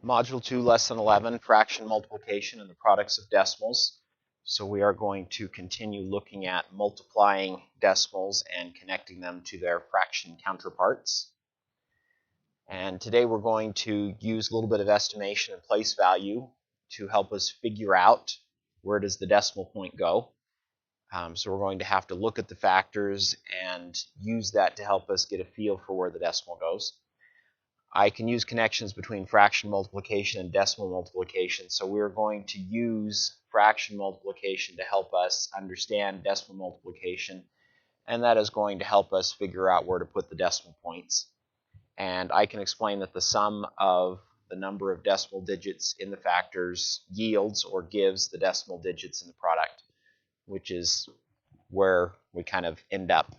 Module 2, Lesson 11, Fraction Multiplication and the Products of Decimals. So we are going to continue looking at multiplying decimals and connecting them to their fraction counterparts. And today we're going to use a little bit of estimation and place value to help us figure out where does the decimal point go. So we're going to have to look at the factors and use that to help us get a feel for where the decimal goes. I can use connections between fraction multiplication and decimal multiplication, so we're going to use fraction multiplication to help us understand decimal multiplication, and that is going to help us figure out where to put the decimal points. And I can explain that the sum of the number of decimal digits in the factors yields or gives the decimal digits in the product, which is where we kind of end up.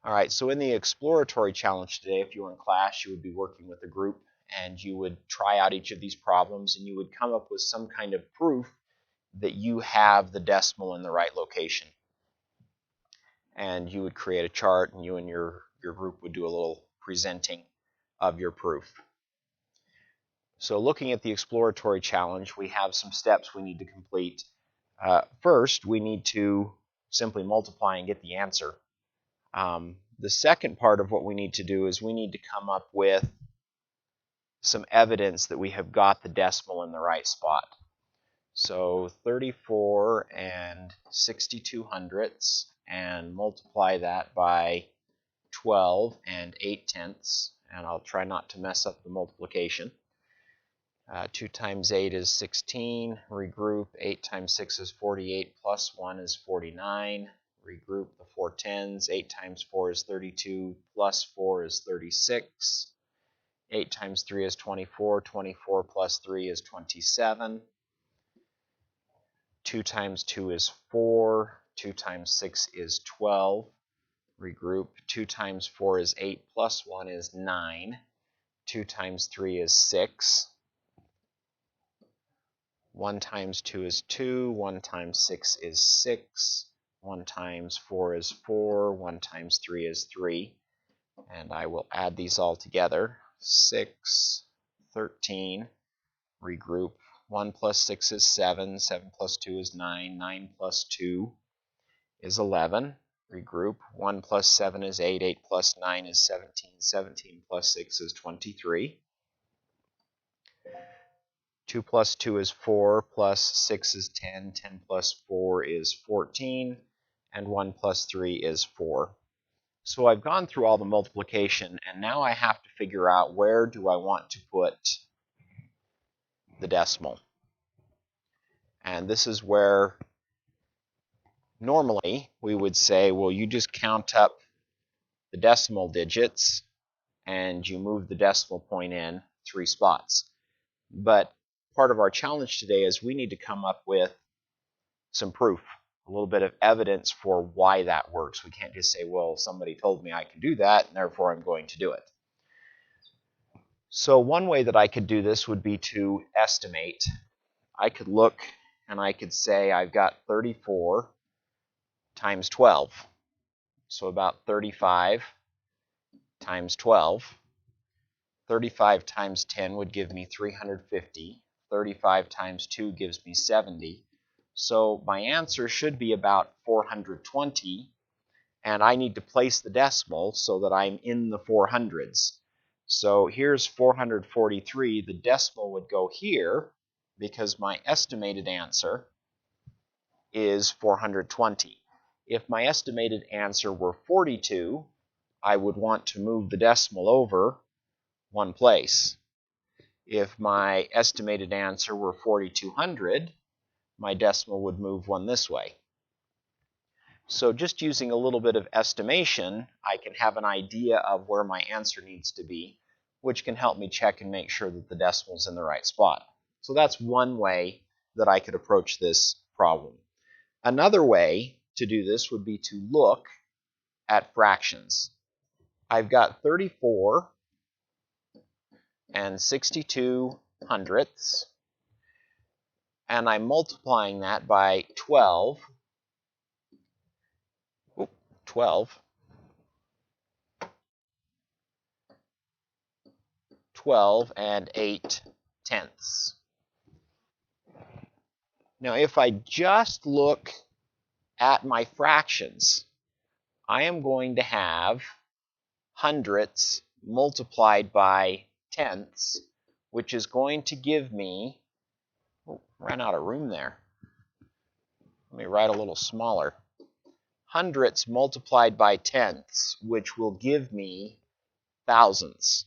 All right, so in the exploratory challenge today, if you were in class, you would be working with a group and you would try out each of these problems and you would come up with some kind of proof that you have the decimal in the right location. And you would create a chart and you and your group would do a little presenting of your proof. So looking at the exploratory challenge, we have some steps we need to complete. First, we need to simply multiply and get the answer. The second part of what we need to do is we need to come up with some evidence that we have got the decimal in the right spot. So 34 and 62 hundredths, and multiply that by 12 and 8 tenths, and I'll try not to mess up the multiplication. 2 times 8 is 16, regroup, 8 times 6 is 48, plus 1 is 49. Regroup the 4 tens, 8 times 4 is 32, plus 4 is 36. 8 times 3 is 24, 24 plus 3 is 27. 2 times 2 is 4, 2 times 6 is 12. Regroup, 2 times 4 is 8, plus 1 is 9. 2 times 3 is 6. 1 times 2 is 2, 1 times 6 is 6. 1 times 4 is 4, 1 times 3 is 3, and I will add these all together. 6, 13, regroup, 1 plus 6 is 7, 7 plus 2 is 9, 9 plus 2 is 11, regroup, 1 plus 7 is 8, 8 plus 9 is 17, 17 plus 6 is 23. 2 plus 2 is 4, plus 6 is 10, 10 plus 4 is 14, and 1 plus 3 is 4. So I've gone through all the multiplication, and now I have to figure out where do I want to put the decimal. And this is where normally we would say, well, you just count up the decimal digits and you move the decimal point in 3 spots. But part of our challenge today is we need to come up with some proof, a little bit of evidence for why that works. We can't just say, well, somebody told me I can do that, and therefore I'm going to do it. So one way that I could do this would be to estimate. I could look and I could say I've got 34 times 12. So about 35 times 12. 35 times 10 would give me 350. 35 times 2 gives me 70. So my answer should be about 420, and I need to place the decimal so that I'm in the 400s. So here's 443. The decimal would go here because my estimated answer is 420. If my estimated answer were 42, I would want to move the decimal over 1 place. If my estimated answer were 4200, my decimal would move 1 this way. So just using a little bit of estimation, I can have an idea of where my answer needs to be, which can help me check and make sure that the decimal's in the right spot. So that's one way that I could approach this problem. Another way to do this would be to look at fractions. I've got 34 and 62 hundredths, and I'm multiplying that by 12. 12 12 and 8 tenths. Now, if I just look at my fractions, I am going to have hundredths multiplied by tenths, which is going to give me, oh, ran out of room there. Let me write a little smaller. Hundredths multiplied by tenths, which will give me thousandths.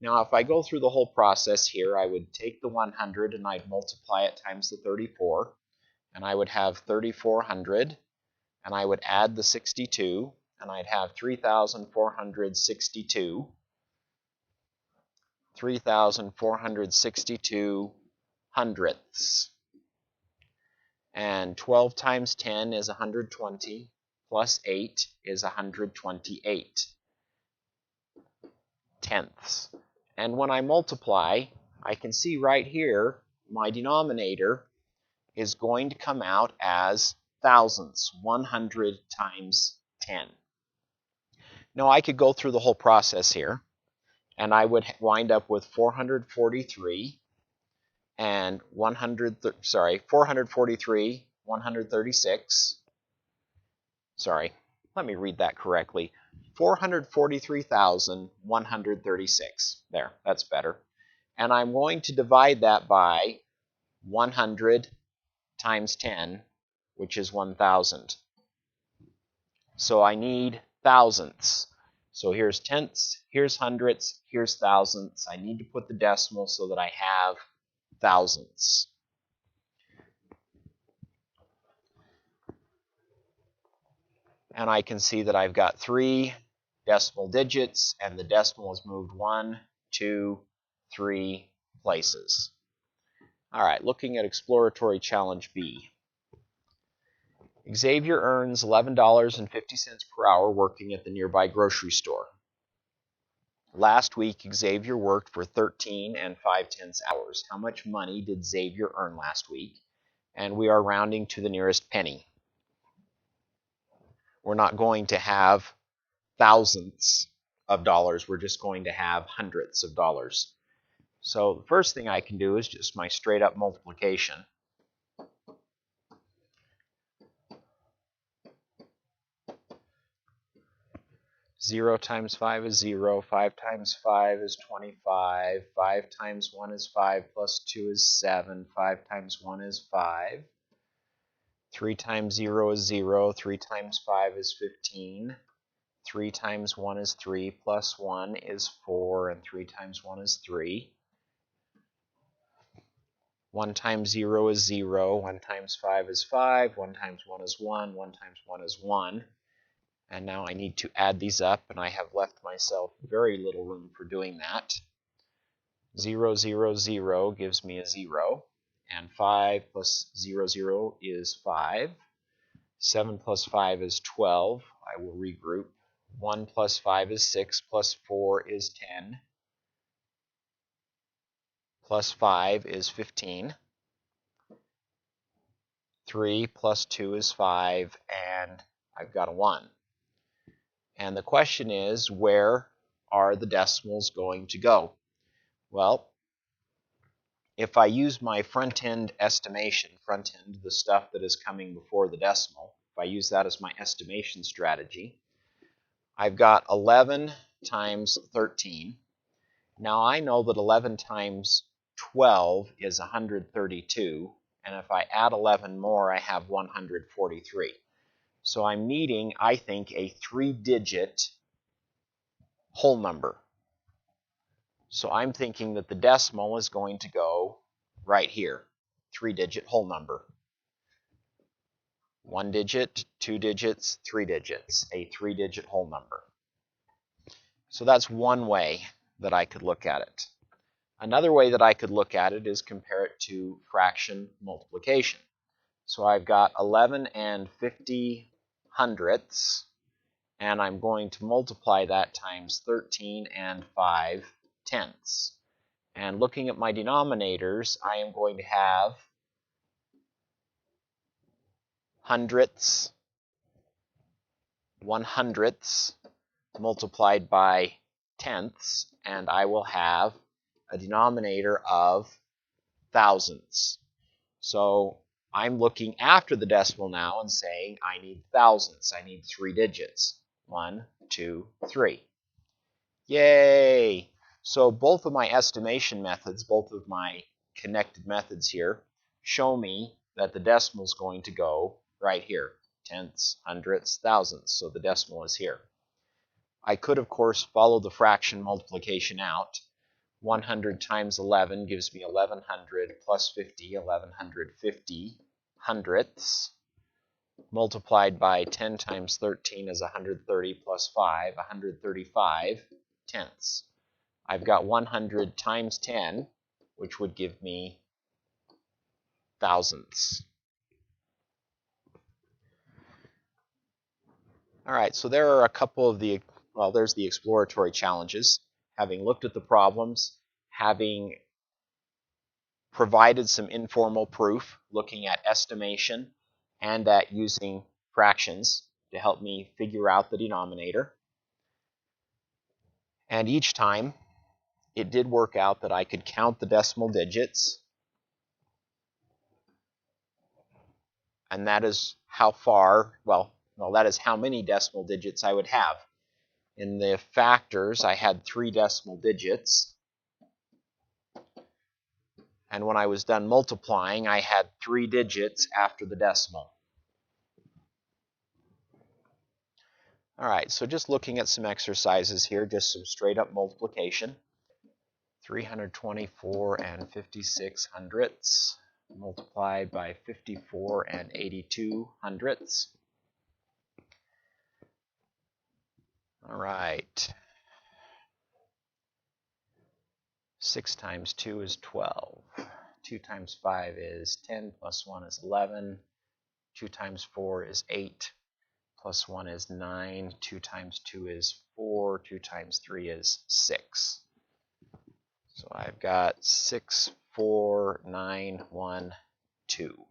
Now, if I go through the whole process here, I would take the 100 and I'd multiply it times the 34, and I would have 3,400, and I would add the 62, and I'd have 3,462. 3,462 hundredths. And 12 times 10 is 120, plus 8 is 128 tenths. And when I multiply, I can see right here, my denominator is going to come out as thousandths, 100 times 10. Now, I could go through the whole process here, and I would wind up with 443 and 443, 136. Sorry, let me read that correctly. 443,136. There, that's better. And I'm going to divide that by 100 times 10, which is 1,000. So I need thousandths. So here's tenths, here's hundredths, here's thousandths. I need to put the decimal so that I have thousandths. And I can see that I've got 3 decimal digits, and the decimal has moved 1, 2, 3 places. All right, looking at Exploratory Challenge B. Xavier earns $11.50 per hour working at the nearby grocery store. Last week, Xavier worked for 13 and 5/10 hours. How much money did Xavier earn last week? And we are rounding to the nearest penny. We're not going to have thousandths of dollars. We're just going to have hundredths of dollars. So the first thing I can do is just my straight up multiplication. 0 times 5 is 0, 5 times 5 is 25, 5 times 1 is 5, plus 2 is 7, 5 times 1 is 5, 3 times 0 is 0, 3 times 5 is 15, 3 times 1 is 3, plus 1 is 4, and 3 times 1 is 3. 1 times 0 is 0, 1 times 5 is 5, 1 times 1 is 1, 1 times 1 is 1. And now I need to add these up, and I have left myself very little room for doing that. 0, 0, 0 gives me a 0, and 5 plus 0, 0 is 5. 7 plus 5 is 12. I will regroup. 1 plus 5 is 6, plus 4 is 10, plus 5 is 15. 3 plus 2 is 5, and I've got a 1. And the question is, where are the decimals going to go? Well, if I use my front-end estimation, front-end, the stuff that is coming before the decimal, if I use that as my estimation strategy, I've got 11 times 13. Now I know that 11 times 12 is 132, and if I add 11 more, I have 143. So I'm needing, I think, a 3-digit whole number. So I'm thinking that the decimal is going to go right here, 3-digit whole number. 1 digit, 2 digits, 3 digits, a 3-digit whole number. So that's one way that I could look at it. Another way that I could look at it is compare it to fraction multiplication. So I've got 11 and 50 hundredths, and I'm going to multiply that times 13 and 5 tenths. And looking at my denominators, I am going to have hundredths, 100ths multiplied by tenths, and I will have a denominator of thousandths. So I'm looking after the decimal now and saying I need thousandths. I need 3 digits. 1, 2, 3. Yay! So both of my estimation methods, both of my connected methods here, show me that the decimal is going to go right here. Tenths, hundredths, thousandths. So the decimal is here. I could, of course, follow the fraction multiplication out. 100 times 11 gives me 1100 plus 50, 1150 hundredths, multiplied by 10 times 13 is 130 plus 5, 135 tenths. I've got 100 times 10, which would give me thousandths. All right, so there are a couple of the, well, there's the exploratory challenges. Having looked at the problems, having provided some informal proof, looking at estimation and at using fractions to help me figure out the denominator. And each time, it did work out that I could count the decimal digits, and that is how far, well, that is how many decimal digits I would have. In the factors, I had 3 decimal digits, and when I was done multiplying, I had 3 digits after the decimal. All right, so just looking at some exercises here, just some straight up multiplication. 324 and 56 hundredths multiplied by 54 and 82 hundredths. All right. 6 times 2 is 12. 2 times 5 is 10, plus 1 is 11. 2 times 4 is 8, plus 1 is 9. 2 times 2 is 4. 2 times 3 is 6. So I've got 6, 4, 9, 1, 2.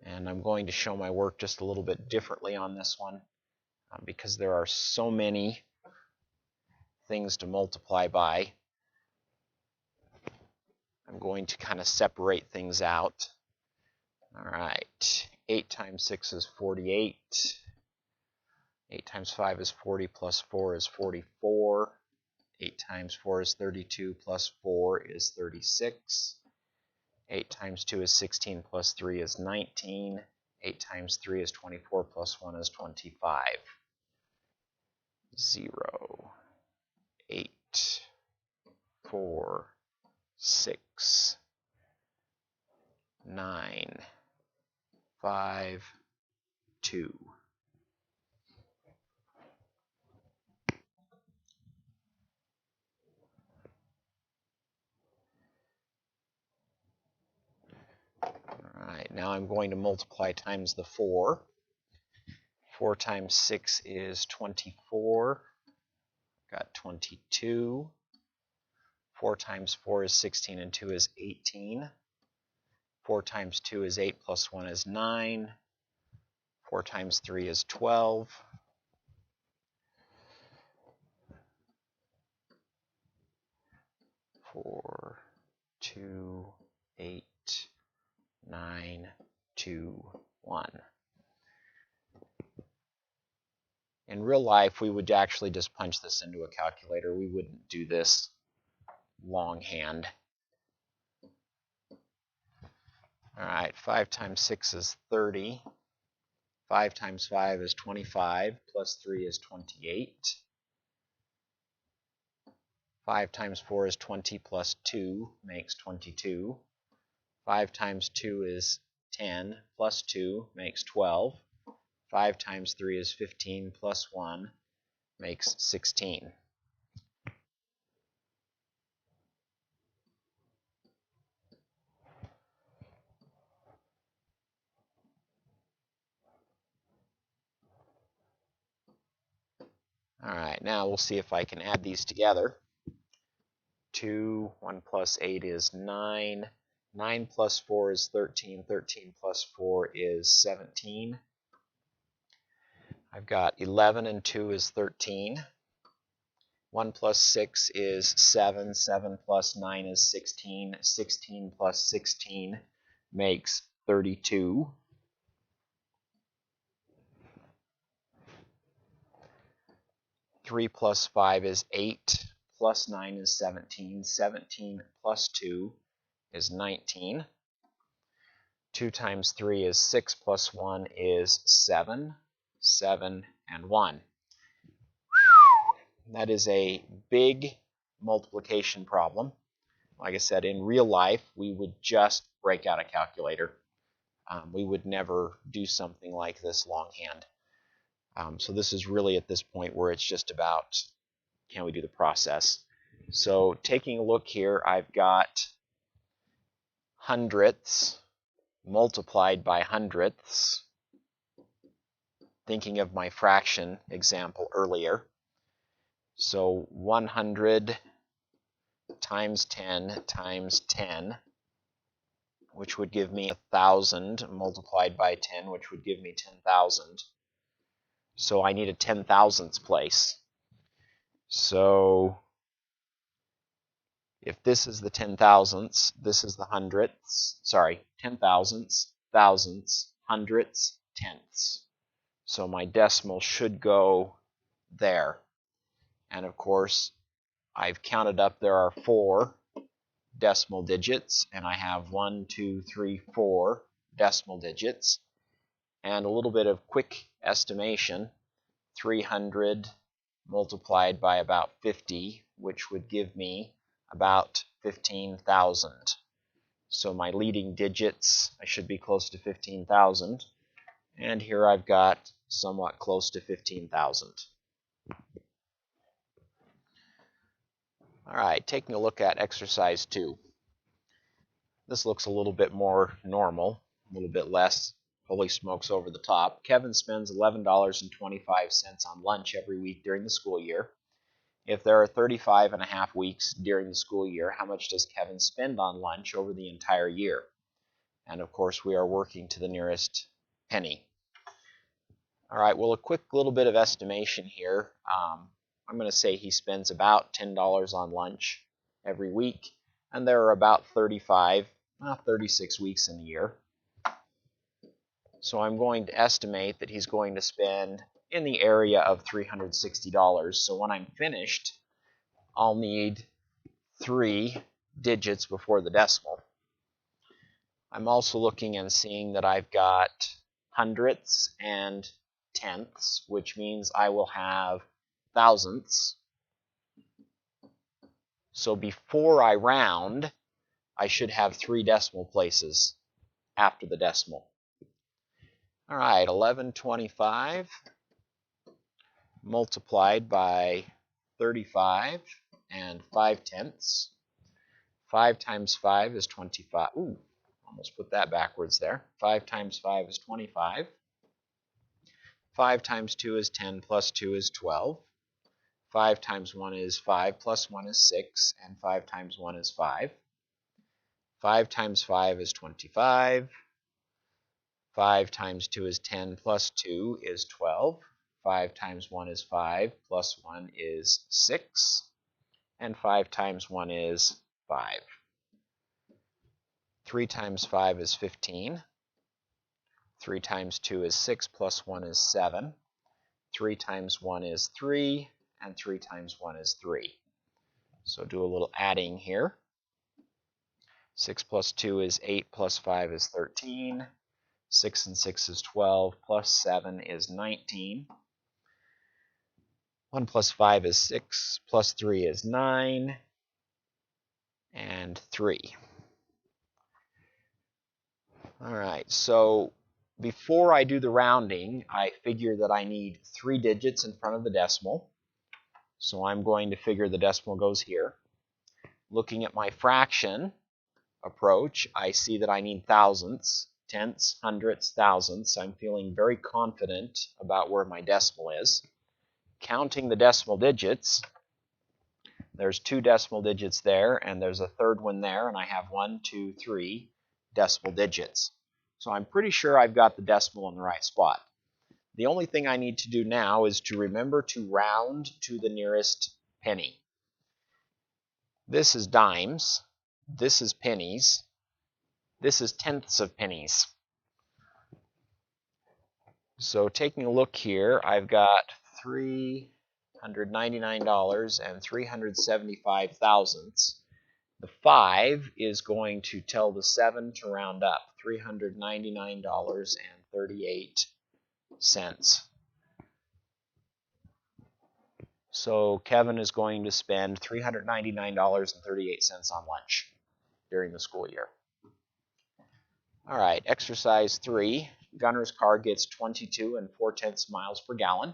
And I'm going to show my work just a little bit differently on this one because there are so many things to multiply by. I'm going to kind of separate things out. All right, 8 times 6 is 48. 8 times 5 is 40 plus 4 is 44. 8 times 4 is 32 plus 4 is 36. 8 times 2 is 16 plus 3 is 19. 8 times 3 is 24 plus 1 is 25. 0, 8, 4, 6, 9, 5, 2. All right, now I'm going to multiply times the 4. 4 times 6 is 24. Got 22. 4 times 4 is 16 and 2 is 18. 4 times 2 is 8 plus 1 is 9. 4 times 3 is 12. 4, 2, 8, 9, 2, 1. In real life, we would actually just punch this into a calculator. We wouldn't do this longhand. All right, 5 times 6 is 30. 5 times 5 is 25, plus 3 is 28. 5 times 4 is 20, plus 2 makes 22. 5 times 2 is 10, plus 2 makes 12. 5 times 3 is 15, plus 1 makes 16. All right, now we'll see if I can add these together. 2, 1 plus 8 is 9. 9 plus 4 is 13. 13 plus 4 is 17. I've got 11 and 2 is 13. 1 plus 6 is 7, 7 plus 9 is 16, 16 plus 16 makes 32. 3 plus 5 is 8, plus 9 is 17, 17 plus 2 is 19. 2 times 3 is 6, plus 1 is 7, 7 and 1. That is a big multiplication problem. Like I said, in real life, we would just break out a calculator. We would never do something like this longhand. So this is really at this point where it's just about, can we do the process? So taking a look here, I've got hundredths multiplied by hundredths, thinking of my fraction example earlier. So 100 times 10 times 10, which would give me 1,000 multiplied by 10, which would give me 10,000. So I need a 10,000ths place. So if this is the 10,000ths, this is the hundredths, sorry, 10,000ths, thousandths, hundredths, tenths. So my decimal should go there. And of course, I've counted up there are 4 decimal digits, and I have 1, 2, 3, 4 decimal digits. And a little bit of quick estimation, 300 multiplied by about 50, which would give me about 15,000. So my leading digits, I should be close to 15,000. And here I've got somewhat close to 15,000. All right, taking a look at exercise 2. This looks a little bit more normal, a little bit less holy smokes over the top. Kevin spends $11.25 on lunch every week during the school year. If there are 35 and a half weeks during the school year, how much does Kevin spend on lunch over the entire year? And of course, we are working to the nearest penny. All right, well, a quick little bit of estimation here. I'm going to say he spends about $10 on lunch every week, and there are about 36 weeks in a year. So I'm going to estimate that he's going to spend in the area of $360. So when I'm finished, I'll need 3 digits before the decimal. I'm also looking and seeing that I've got hundredths and tenths, which means I will have thousandths. So before I round, I should have 3 decimal places after the decimal. All right, 1125 multiplied by 35 and 5/10. 5 times 5 is 25. Ooh, almost put that backwards there. 5 times 5 is 25. 5 times 2 is 10, plus 2 is 12. 5 times 1 is 5, plus 1 is 6, and 5 times 1 is 5. 5 times 5 is 25. 5 times 2 is 10, plus 2 is 12. 5 times 1 is 5, plus 1 is 6. And 5 times 1 is 5. 3 times 5 is 15. 3 times 2 is 6, plus 1 is 7. 3 times 1 is 3, and 3 times 1 is 3. So do a little adding here. 6 plus 2 is 8, plus 5 is 13. 6 and 6 is 12, plus 7 is 19. 1 plus 5 is 6, plus 3 is 9, and 3. All right, so before I do the rounding, I figure that I need 3 digits in front of the decimal. So I'm going to figure the decimal goes here. Looking at my fraction approach, I see that I need thousandths, tenths, hundredths, thousandths. I'm feeling very confident about where my decimal is. Counting the decimal digits, there's 2 decimal digits there, and there's a third one there, and I have 1, 2, 3 decimal digits. So I'm pretty sure I've got the decimal in the right spot. The only thing I need to do now is to remember to round to the nearest penny. This is dimes. This is pennies. This is tenths of pennies. So taking a look here, I've got $399 and 375 thousandths. The 5 is going to tell the 7 to round up, $399.38. So Kevin is going to spend $399.38 on lunch during the school year. All right, exercise 3. Gunner's car gets 22 4/10 miles per gallon,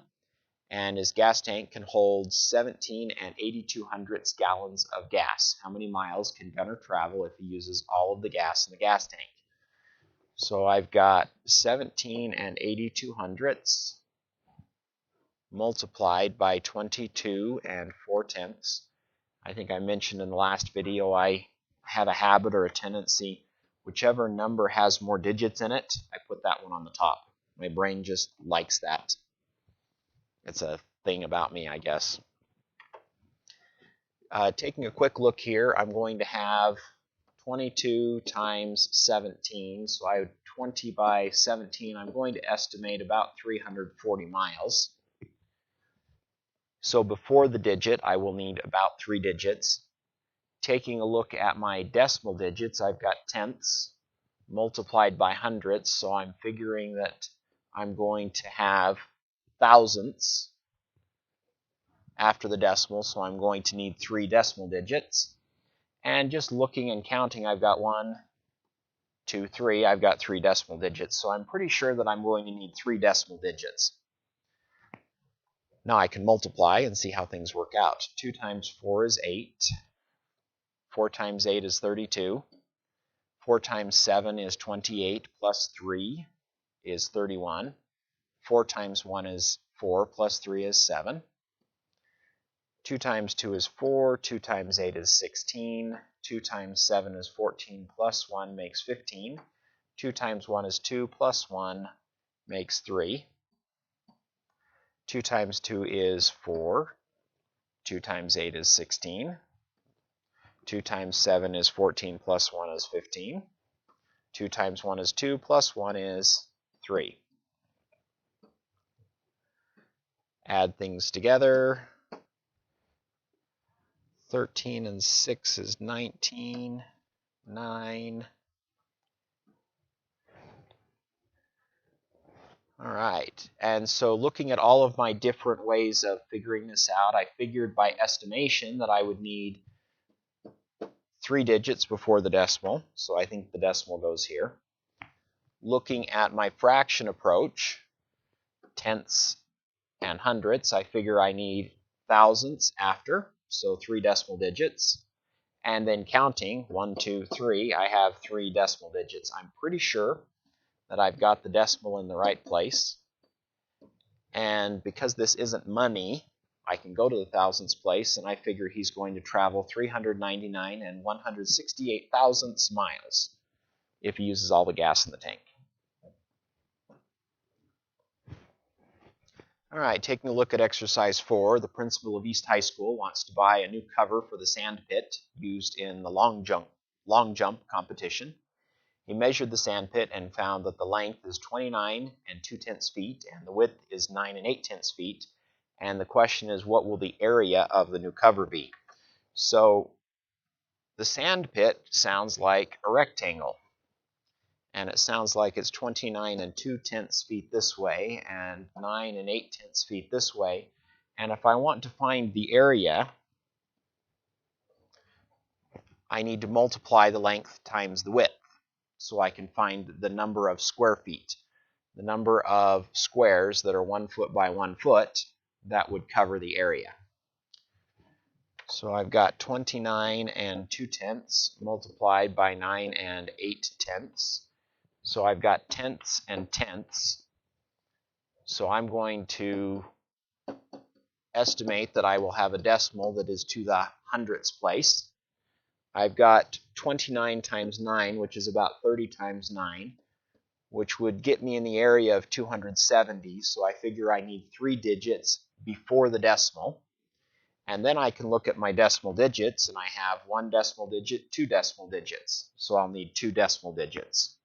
and his gas tank can hold 17 82/100 gallons of gas. How many miles can Gunner travel if he uses all of the gas in the gas tank? So I've got 17 82/100 multiplied by 22 4/10. I think I mentioned in the last video I have a habit or a tendency, whichever number has more digits in it, I put that one on the top. My brain just likes that. It's a thing about me, I guess. Taking a quick look here, I'm going to have 22 times 17, so I have 20 by 17. I'm going to estimate about 340 miles. So before the digit, I will need about 3 digits. Taking a look at my decimal digits, I've got tenths multiplied by hundredths, so I'm figuring that I'm going to have thousandths after the decimal, so I'm going to need 3 decimal digits. And just looking and counting, I've got 1, 2, 3. I've got 3 decimal digits, so I'm pretty sure that I'm going to need 3 decimal digits. Now I can multiply and see how things work out. 2 times 4 is 8. 4 times 8 is 32. 4 times 7 is 28, plus 3 is 31. 4 times 1 is 4, plus 3 is 7. 2 times 2 is 4. 2 times 8 is 16. 2 times 7 is 14, plus 1 makes 15. 2 times 1 is 2, plus 1 makes 3. 2 times 2 is 4. 2 times 8 is 16. 2 times 7 is 14, plus 1 is 15. 2 times 1 is 2, plus 1 is 3. Add things together. 13 and 6 is 19. 9. All right, and so looking at all of my different ways of figuring this out, I figured by estimation that I would need 3 digits before the decimal, so I think the decimal goes here. Looking at my fraction approach, tenths and hundredths, I figure I need thousandths after, so 3 decimal digits. And then counting, 1, 2, 3, I have 3 decimal digits. I'm pretty sure that I've got the decimal in the right place. And because this isn't money, I can go to the thousandths place, and I figure he's going to travel 399 168 thousandths miles if he uses all the gas in the tank. All right, taking a look at exercise 4, the principal of East High School wants to buy a new cover for the sand pit used in the long jump competition. He measured the sand pit and found that the length is 29 2/10 feet and the width is 9 8/10 feet. And the question is, what will the area of the new cover be? So the sand pit sounds like a rectangle. And it sounds like it's 29 2/10 feet this way and 9 8/10 feet this way. And if I want to find the area, I need to multiply the length times the width so I can find the number of square feet. The number of squares that are 1 foot by 1 foot, that would cover the area. So I've got 29 2/10 multiplied by 9 8/10. So I've got tenths and tenths. So I'm going to estimate that I will have a decimal that is to the hundredths place. I've got 29 times 9, which is about 30 times 9, which would get me in the area of 270. So I figure I need 3 digits before the decimal. And then I can look at my decimal digits, and I have 1 decimal digit, 2 decimal digits. So I'll need 2 decimal digits.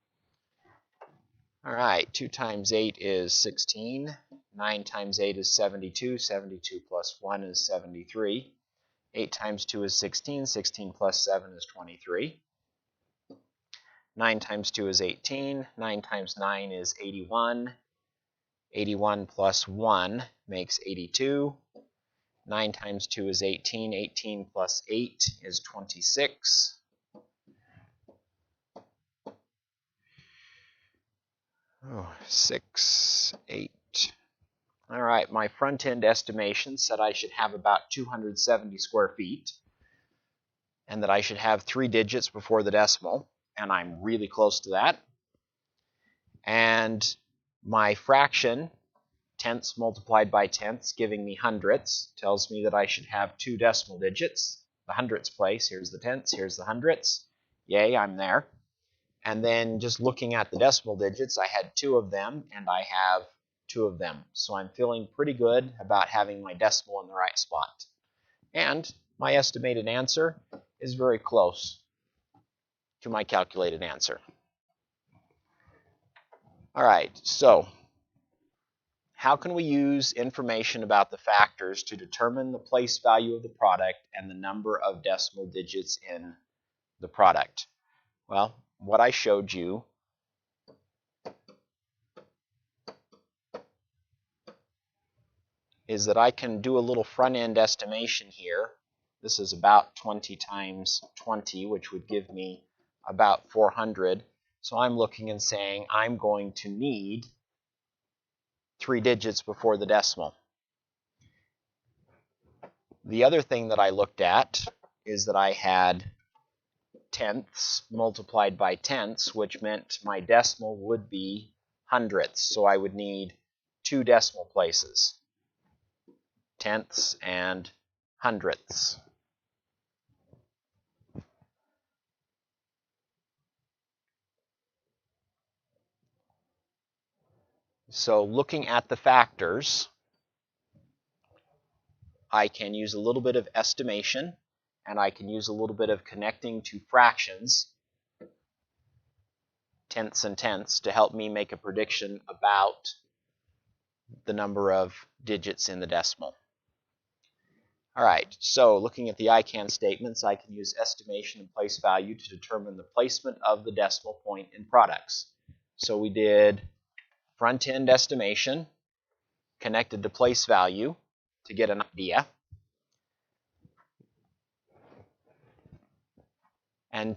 All right, 2 times 8 is 16. 9 times 8 is 72. 72 plus 1 is 73. 8 times 2 is 16. 16 plus 7 is 23. 9 times 2 is 18. 9 times 9 is 81. 81 plus 1 makes 82. 9 times 2 is 18. 18 plus 8 is 26. Oh, 6, 8. All right, my front end estimation said I should have about 270 square feet and that I should have 3 digits before the decimal, and I'm really close to that. And my fraction, tenths multiplied by tenths, giving me hundredths, tells me that I should have 2 decimal digits. The hundredths place, here's the tenths, here's the hundredths. Yay, I'm there. And then just looking at the decimal digits, I had 2 of them, and I have 2 of them. So I'm feeling pretty good about having my decimal in the right spot. And my estimated answer is very close to my calculated answer. All right, so how can we use information about the factors to determine the place value of the product and the number of decimal digits in the product? Well, what I showed you is that I can do a little front-end estimation here. This is about 20 times 20, which would give me about 400. So I'm looking and saying I'm going to need 3 digits before the decimal. The other thing that I looked at is that I had tenths multiplied by tenths, which meant my decimal would be hundredths. So I would need 2 decimal places, tenths and hundredths. So looking at the factors, I can use a little bit of estimation, and I can use a little bit of connecting to fractions, tenths and tenths, to help me make a prediction about the number of digits in the decimal. All right, so looking at the I can statements, I can use estimation and place value to determine the placement of the decimal point in products. So we did front-end estimation, connected to place value to get an idea, and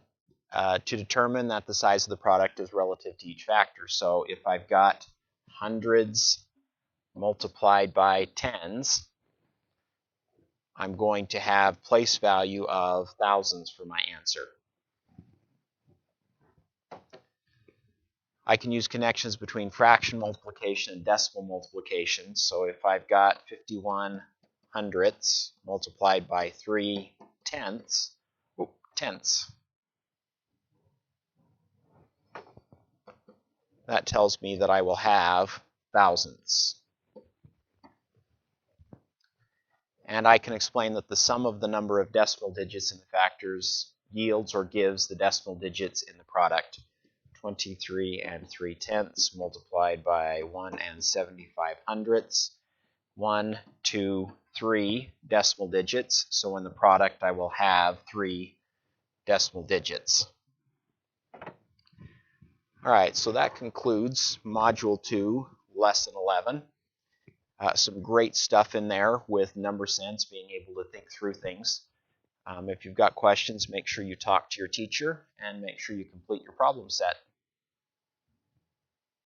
to determine that the size of the product is relative to each factor. So if I've got hundreds multiplied by tens, I'm going to have place value of thousands for my answer. I can use connections between fraction multiplication and decimal multiplication. So if I've got 51 hundredths multiplied by 3 tenths, that tells me that I will have thousandths. And I can explain that the sum of the number of decimal digits in the factors yields or gives the decimal digits in the product. 23 and 3 tenths multiplied by 1 and 75 hundredths. 1, 2, 3 decimal digits. So in the product I will have 3 decimal digits. All right, so that concludes Module 2, Lesson 11. Some great stuff in there with number sense, being able to think through things. If you've got questions, make sure you talk to your teacher and make sure you complete your problem set.